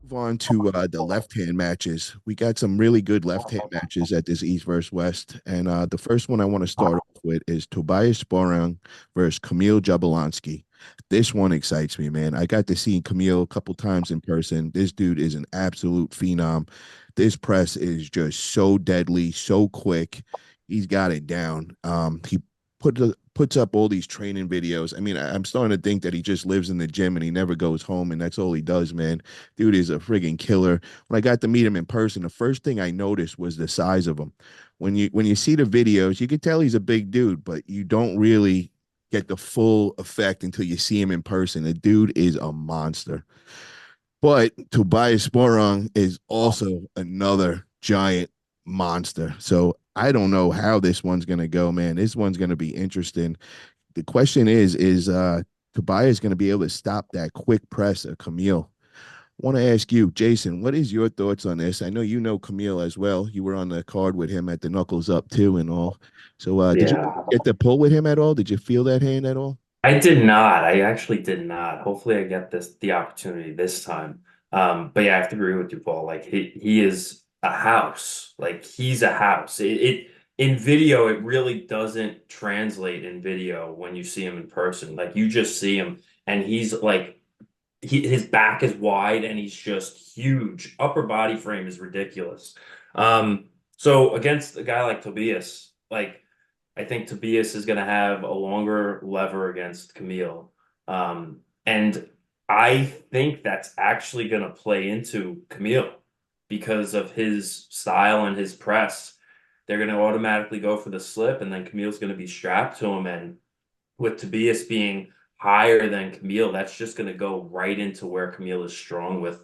Move on to the left-hand matches. We got some really good left-hand matches at this East versus West. And the first one I want to start off with is Tobias Borang versus Camille Jablonski. This one excites me, man. I got to see Camille a couple times in person. This dude is an absolute phenom. This press is just so deadly, so quick. He's got it down. He puts up all these training videos. I mean, I'm starting to think that he just lives in the gym and he never goes home, and that's all he does, man. Dude is a friggin' killer. When I got to meet him in person, the first thing I noticed was the size of him. When you see the videos, you can tell he's a big dude, but you don't really get the full effect until you see him in person. The dude is a monster. But Tobias Borang is also another giant monster. So I don't know how this one's gonna go, man. This one's gonna be interesting. The question is Tobias gonna be able to stop that quick press of Camille? I want to ask you, Jason, what is your thoughts on this? I know you know Camille as well. You were on the card with him at the Knuckles Up too and all. So did you Yeah, get to pull with him at all? Did you feel that hand at all? I did not. I actually did not. Hopefully, I get the opportunity this time. But yeah, I have to agree with you, Paul. Like he is a house. Like he's a house. It in video, it really doesn't translate in video when you see him in person. Like you just see him, and he's like his back is wide, and he's just huge. Upper body frame is ridiculous. So against a guy like Tobias, like. I think Tobias is going to have a longer lever against Camille. And I think that's actually going to play into Camille because of his style and his press. They're going to automatically go for the slip, and then Camille's going to be strapped to him. And with Tobias being higher than Camille, that's just going to go right into where Camille is strong with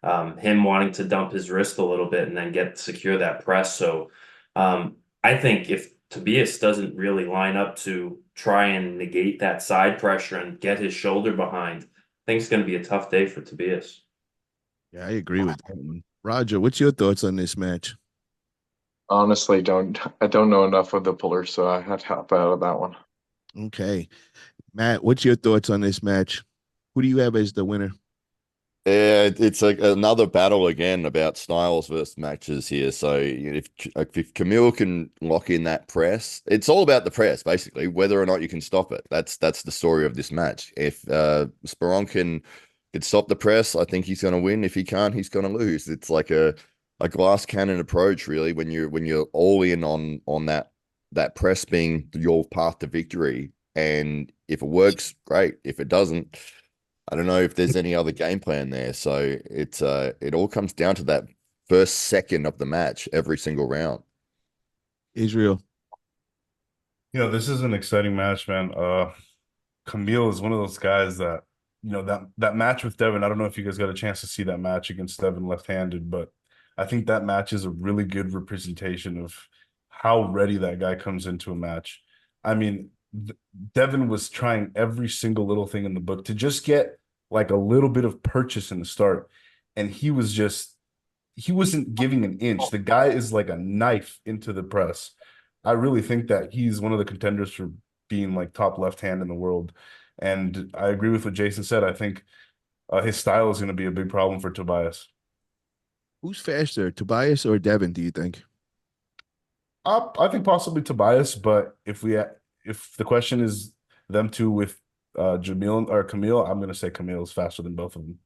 him wanting to dump his wrist a little bit and then get secure that press. So I think if Tobias doesn't really line up to try and negate that side pressure and get his shoulder behind, I think it's going to be a tough day for Tobias. Yeah, I agree with that one. Roger, what's your thoughts on this match? Honestly, don't I don't know enough of the pullers, so I had to hop out of that one. Okay. Matt, what's your thoughts on this match? Who do you have as the winner? Yeah, it's like another battle again about styles versus matches here. So if Camille can lock in that press, it's all about the press basically, whether or not you can stop it. That's the story of this match. If Speron can stop the press, I think he's going to win. If he can't, he's going to lose. It's like a glass cannon approach, really, when you're all in on that press being your path to victory. And if it works, great. If it doesn't. I don't know if there's any other game plan there. So it all comes down to that first second of the match every single round. Israel. This is an exciting match, man. Camille is one of those guys that, that match with Devin. I don't know if you guys got a chance to see that match against Devin left-handed, but I think that match is a really good representation of how ready that guy comes into a match. I mean, Devin was trying every single little thing in the book to just get like a little bit of purchase in the start, and he wasn't giving an inch. The guy is like a knife into the press. I really think that he's one of the contenders for being like top left hand in the world. And I agree with what Jason said. I think his style is going to be a big problem for Tobias. Who's faster, Tobias or Devin, do you think? I think possibly Tobias, but if the question is them two with Jamil or Camille, I'm going to say Camille is faster than both of them.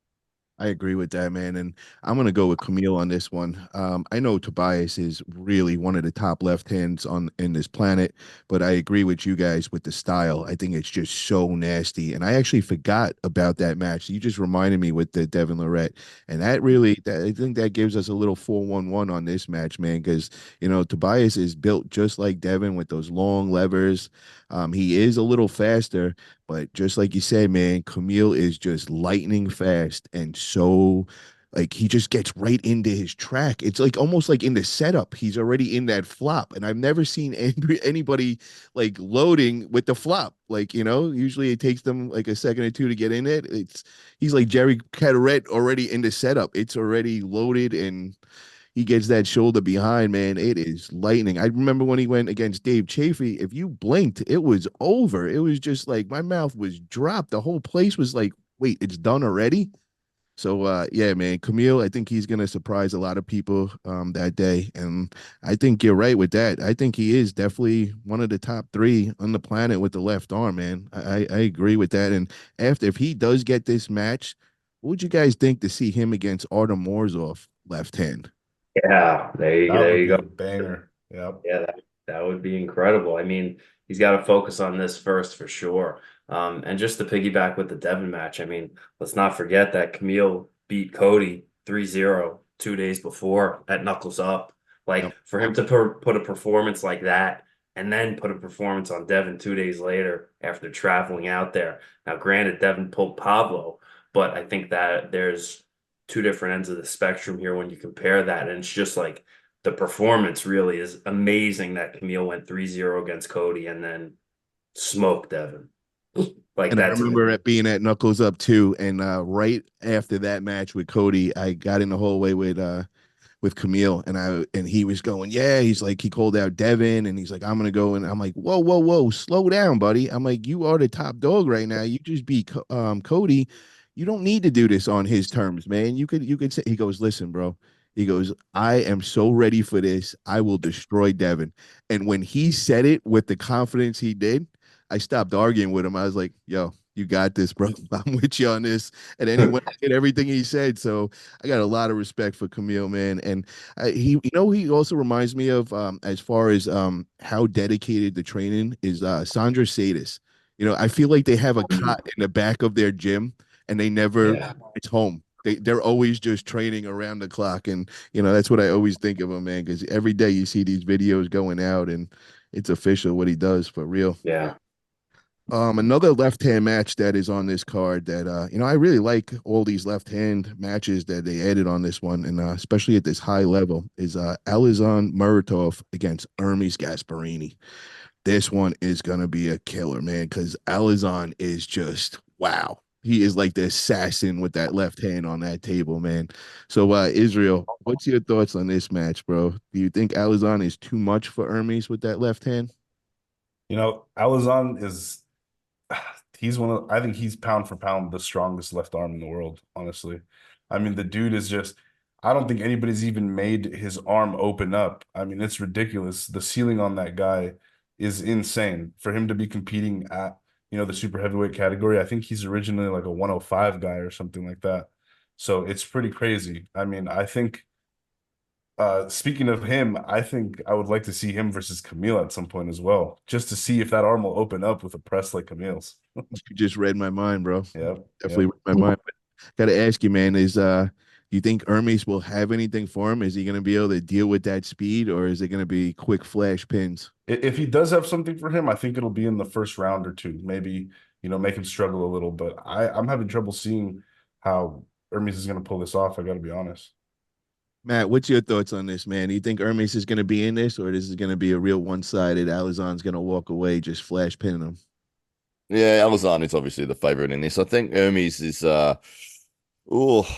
I agree with that, man. And I'm gonna go with Camille on this one. I know Tobias is really one of the top left hands on in this planet, but I agree with you guys with the style. I think it's just so nasty. And I actually forgot about that match. You just reminded me with the Devin Lorette. And I think that gives us a little 4-1-1 on this match, man, because Tobias is built just like Devin with those long levers. He is a little faster, but just like you said, man, Camille is just lightning fast and so like he just gets right into his track. It's like almost like in the setup, he's already in that flop. And I've never seen anybody like loading with the flop. Like, usually it takes them like a second or two to get in it. He's like Jerry Caderet already in the setup. It's already loaded and he gets that shoulder behind, man. It is lightning. I remember when he went against Dave Chafee. If you blinked, it was over. It was just like my mouth was dropped. The whole place was like, wait, it's done already? So yeah, man, Camille, I think he's gonna surprise a lot of people that day. And I think you're right with that. I think he is definitely one of the top three on the planet with the left arm, man. I agree with that. And after if he does get this match, what would you guys think to see him against Artem Morzov left hand? Yeah, That there would you be go. a banger. Yep. Yeah, that would be incredible. I mean, he's got to focus on this first for sure. And just to piggyback with the Devon match, I mean, let's not forget that Camille beat Cody 3-0 2 days before at Knuckles Up. Yep. Like for him to put a performance like that and then put a performance on Devon 2 days later after traveling out there. Now, granted, Devon pulled Pablo, but I think that there's two different ends of the spectrum here when you compare that. And it's just like the performance really is amazing that Camille went 3-0 against Cody and then smoked Devon. Like And I that's remember it being at Knuckles Up too. And right after that match with Cody, I got in the hallway with Camille, and he was going, yeah, he's like, he called out Devin, and he's like, I'm gonna go, and I'm like, whoa, whoa, whoa, slow down, buddy. I'm like, you are the top dog right now. You just beat Cody. You don't need to do this on his terms, man. You could say. He goes, listen, bro. He goes, I am so ready for this. I will destroy Devin. And when he said it with the confidence he did, I stopped arguing with him. I was like, yo, you got this, bro. I'm with you on this. And then he went and did everything he said. So I got a lot of respect for Camille, man. And he also reminds me of as far as how dedicated the training is. Sandra Sadis. I feel like they have a cot in the back of their gym, and they never. yeah. It's home. They're always just training around the clock, and that's what I always think of him, man. Because every day you see these videos going out, and it's official what he does for real. Yeah. Another left hand match that is on this card that I really like all these left hand matches that they added on this one, and especially at this high level is Alizhan Muratov against Ermes Gasparini. This one is gonna be a killer, man, because Alizhan is just wow. He is like the assassin with that left hand on that table, man. So Israel, what's your thoughts on this match, bro? Do you think Alizhan is too much for Ermes with that left hand? Alizon is I think he's pound for pound the strongest left arm in the world, honestly. I mean, the dude is just, I don't think anybody's even made his arm open up. I mean, it's ridiculous. The ceiling on that guy is insane for him to be competing at, the super heavyweight category. I think he's originally like a 105 guy or something like that. So it's pretty crazy. I mean, I think speaking of him, I think I would like to see him versus Camille at some point as well, just to see if that arm will open up with a press like Camille's. You just read my mind, bro. Yep, Definitely yep. read my mind. But gotta ask you, man, do you think Hermes will have anything for him? Is he gonna be able to deal with that speed, or is it gonna be quick flash pins? If he does have something for him, I think it'll be in the first round or two. Maybe, make him struggle a little, but I'm having trouble seeing how Hermes is going to pull this off. I got to be honest. Matt, what's your thoughts on this, man? Do you think Hermes is gonna be in this, or this is gonna be a real one-sided? Alizon's gonna walk away just flash pinning him. Yeah, Alizhan is obviously the favorite in this. I think Ermes is oh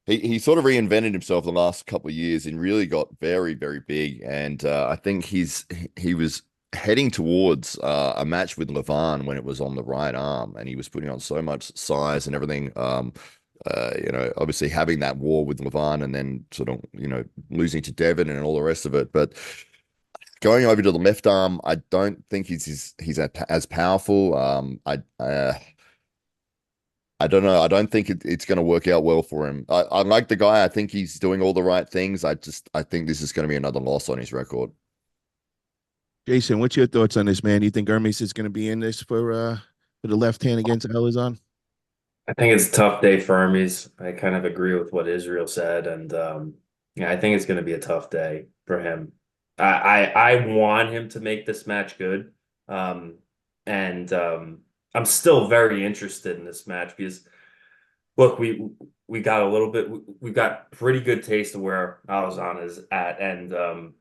he sort of reinvented himself the last couple of years and really got very, very big. And I think he was heading towards a match with Levan when it was on the right arm, and he was putting on so much size and everything. Obviously having that war with Levan and then sort of, losing to Devon and all the rest of it. But going over to the left arm, I don't think he's as powerful. I don't know. I don't think it's going to work out well for him. I like the guy. I think he's doing all the right things. I think this is going to be another loss on his record. Jason, what's your thoughts on this, man? Do you think Hermes is gonna be in this for the left hand against Alizon? I think it's a tough day for Hermes. I kind of agree with what Israel said, and yeah, I think it's going to be a tough day for him. I want him to make this match good, and I'm still very interested in this match because look, we got a little bit, we got pretty good taste of where Alison is at, and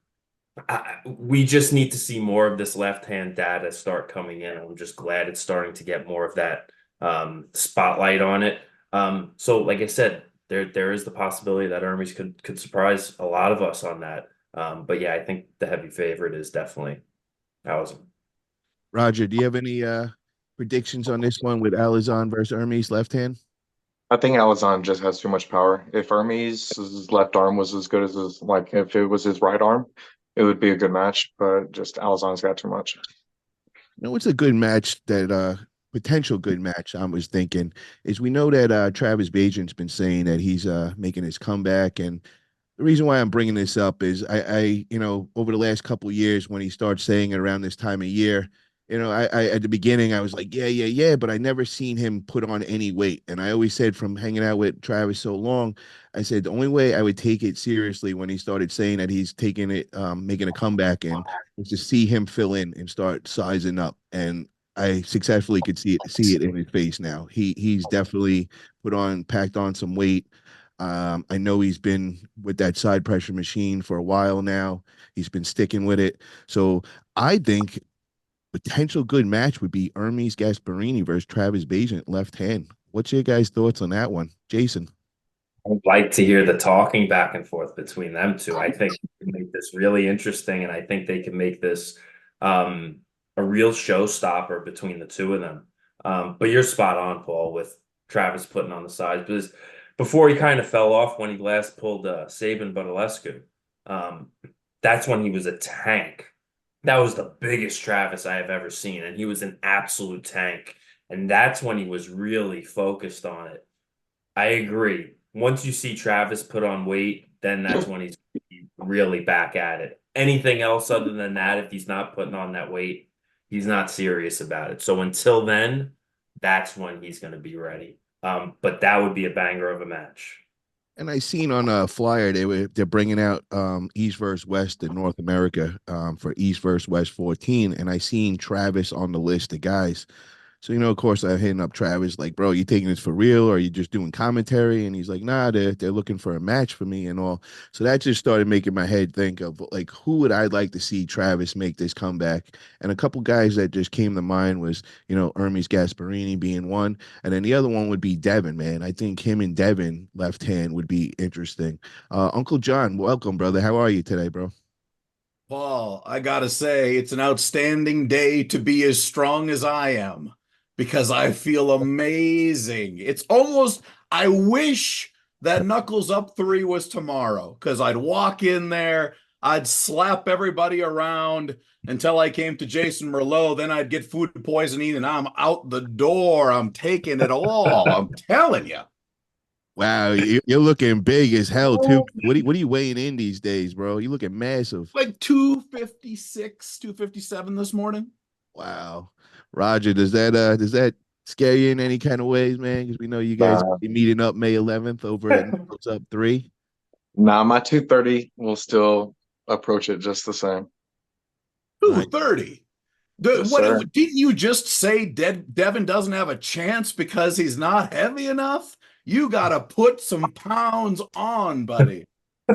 we just need to see more of this left hand data start coming in. I'm just glad it's starting to get more of that spotlight on it. So like I said, there is the possibility that Hermes could surprise a lot of us on that. But yeah, I think the heavy favorite is definitely Alison. Roger, do you have any predictions on this one with Alizon versus Hermes left hand? I think Alizon just has too much power. If Hermes' left arm was as good as his, like if it was his right arm, it would be a good match. But just Alizon's got too much. You know, it's a good match that potential good match I was thinking is we know that Travis Bajan's been saying that he's making his comeback, and the reason why I'm bringing this up is over the last couple of years when he starts saying it around this time of year, I at the beginning I was like, yeah, yeah, yeah, but I never seen him put on any weight. And I always said from hanging out with Travis so long, I said the only way I would take it seriously when he started saying that he's taking it, making a comeback and was to see him fill in and start sizing up. And I successfully could see it in his face now. He's definitely packed on some weight. I know he's been with that side pressure machine for a while now. He's been sticking with it. So I think potential good match would be Ermes Gasparini versus Travis Bajan left hand. What's your guys' thoughts on that one, Jason? I'd like to hear the talking back and forth between them two. I think they can make this really interesting, and I think they can make this a real showstopper between the two of them. But you're spot on, Paul, with Travis putting on the sides. Because before he kind of fell off when he last pulled Sabin Badalescu, um, that's when he was a tank. That was the biggest Travis I have ever seen, and he was an absolute tank. And that's when he was really focused on it. I agree. Once you see Travis put on weight, then that's when he's really back at it. Anything else other than that, if he's not putting on that weight, he's not serious about it. So until then, that's when he's going to be ready. But that would be a banger of a match. And I seen on a flyer they're bringing out East versus West in North America for East versus West 14, and I seen Travis on the list of guys. So, of course, I'm hitting up Travis, like, bro, you taking this for real or are you just doing commentary? And he's like, nah, they're looking for a match for me and all. So that just started making my head think of like who would I like to see Travis make this comeback? And a couple guys that just came to mind was, Ermes Gasparini being one. And then the other one would be Devon, man. I think him and Devon left hand would be interesting. Uncle John, welcome, brother. How are you today, bro? Paul, I gotta say, it's an outstanding day to be as strong as I am because I feel amazing. It's almost, I wish that Knuckles Up 3 was tomorrow because I'd walk in there, I'd slap everybody around until I came to Jason Merlot, then I'd get food poisoning and I'm out the door. I'm taking it all. I'm telling you. Wow, you're looking big as hell too. What are you weighing in these days, bro? You looking massive. Like 256, 257 this morning. Wow. Roger, does that scare you in any kind of ways, man? Because we know you guys Nah, be meeting up May 11th over at Knuckles Up 3. nah, my 230 will still approach it just the same. 230. Yes, sir. Didn't you just say Devin doesn't have a chance because he's not heavy enough? You got to put some pounds on, buddy.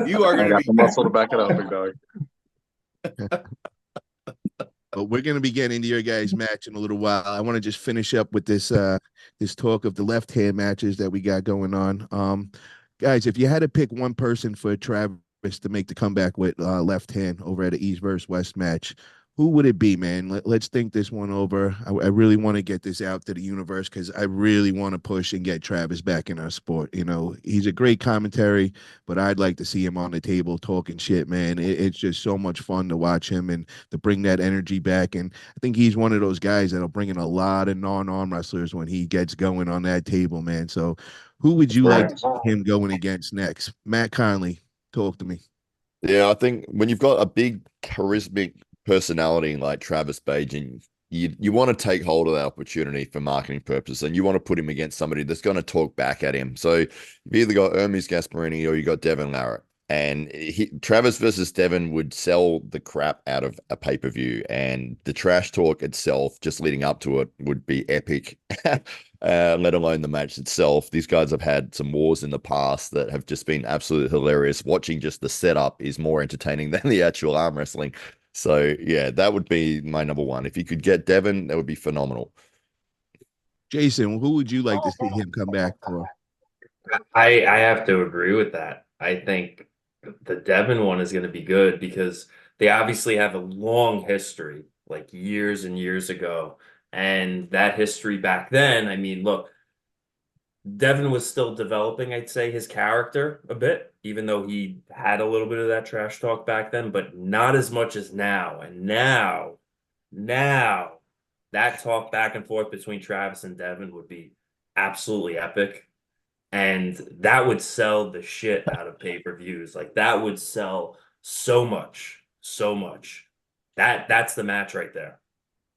You are I going to got be. the muscle to back it up, big dog. But we're gonna be getting into your guys' match in a little while. I want to just finish up with this talk of the left hand matches that we got going on. Guys, if you had to pick one person for Travis to make the comeback with left hand over at the East versus West match, who would it be, man? Let's think this one over. I really want to get this out to the universe because I really want to push and get Travis back in our sport. He's a great commentary, but I'd like to see him on the table talking shit, man. It's just so much fun to watch him and to bring that energy back. And I think he's one of those guys that'll bring in a lot of non-arm wrestlers when he gets going on that table, man. So who would you like to Right. see him going against next? Matt Conley, talk to me. Yeah, I think when you've got a big charismatic personality like Travis Bajan, you want to take hold of that opportunity for marketing purposes, and you want to put him against somebody that's going to talk back at him. So you've either got Ermes Gasparini or you got Devin Larratt. And Travis versus Devin would sell the crap out of a pay-per-view, and the trash talk itself, just leading up to it, would be epic. Let alone the match itself. These guys have had some wars in the past that have just been absolutely hilarious. Watching just the setup is more entertaining than the actual arm wrestling. So yeah, that would be my number one. If you could get Devin, that would be Jason, who would you like to see him come back for? I have to agree with that. I think the Devon one is going to be good because they obviously have a long history, like years and years ago. And that history back then, I mean, look, Devin was still developing, I'd say, his character a bit, even though he had a little bit of that trash talk back then, but not as much as now. And now, that talk back and forth between Travis and Devin would be absolutely epic. And that would sell the shit out of pay-per-views. Like, that would sell so much, so much. That's the match right there.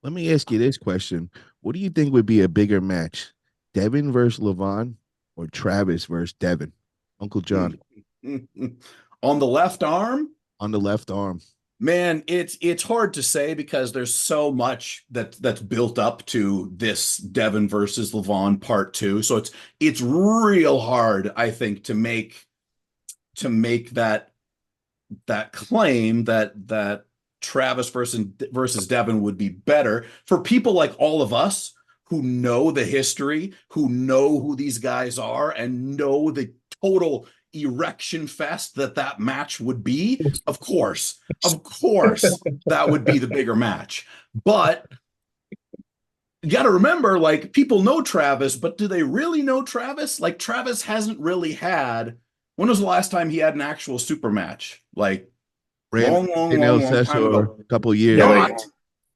Let me ask you this question. What do you think would be a bigger match? Devin versus Levon or Travis versus Devin? Uncle John. On the left arm? On the left arm. Man, it's hard to say because there's so much that's built up to this Devin versus Levon part 2. So it's real hard, I think, to make that claim that Travis versus Devin would be better for people like all of us who know the history, who know who these guys are, and know the total erection fest that match would be. Of course, that would be the bigger match. But you got to remember, like, people know Travis, but do they really know Travis? Like, Travis hasn't really had. When was the last time he had an actual super match? Like, long time ago. A couple years.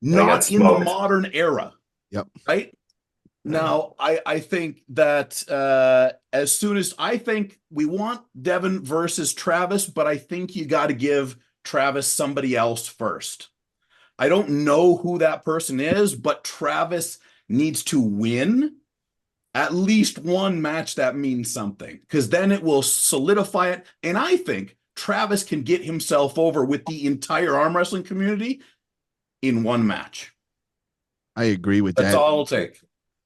Not in the modern era. Yep. Right? Now, I think that as soon as I think we want Devin versus Travis, but I think you got to give Travis somebody else first. I don't know who that person is, but Travis needs to win at least one match that means something, because then it will solidify it. And I think Travis can get himself over with the entire arm wrestling community in one match. I agree with That's that. all it'll take.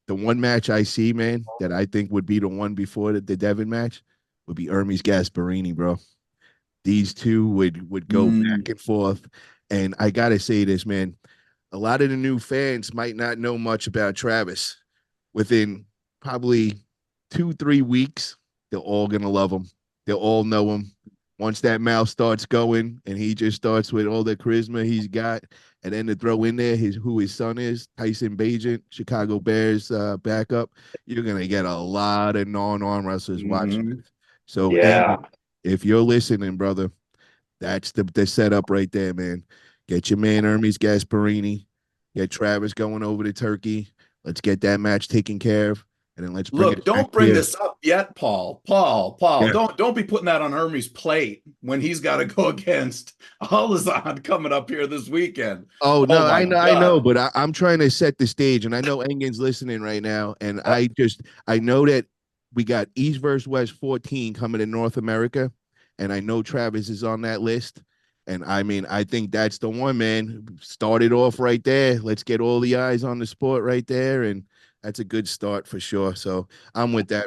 The one match I see, man, that I think would be the one before the Devin match would be Ermes Gasparini, bro. These two would go back and forth. And I got to say this, man. A lot of the new fans might not know much about Travis. Within probably 2-3 weeks, they're all going to love him. They'll all know him. Once that mouth starts going and he just starts with all the charisma he's got, and then to throw in there who his son is, Tyson Bagent, Chicago Bears backup, you're going to get a lot of non-arm wrestlers watching it. So if you're listening, brother, that's the setup right there, man. Get your man Ermes Gasparini. Get Travis going over to Turkey. Let's get that match taken care of. And then let's bring don't bring this up yet, Paul. Yeah. Don't be putting that on Ermes' plate when he's got to go against Alizhan coming up here this weekend. Oh no, I know, but I'm trying to set the stage, and I know Engen's listening right now, and I know that we got East versus West 14 coming to North America, and I know Travis is on that list. And I mean, I think that's the one, man. Start it off right there. Let's get all the eyes on the sport right there, and that's a good start for sure. So I'm with that.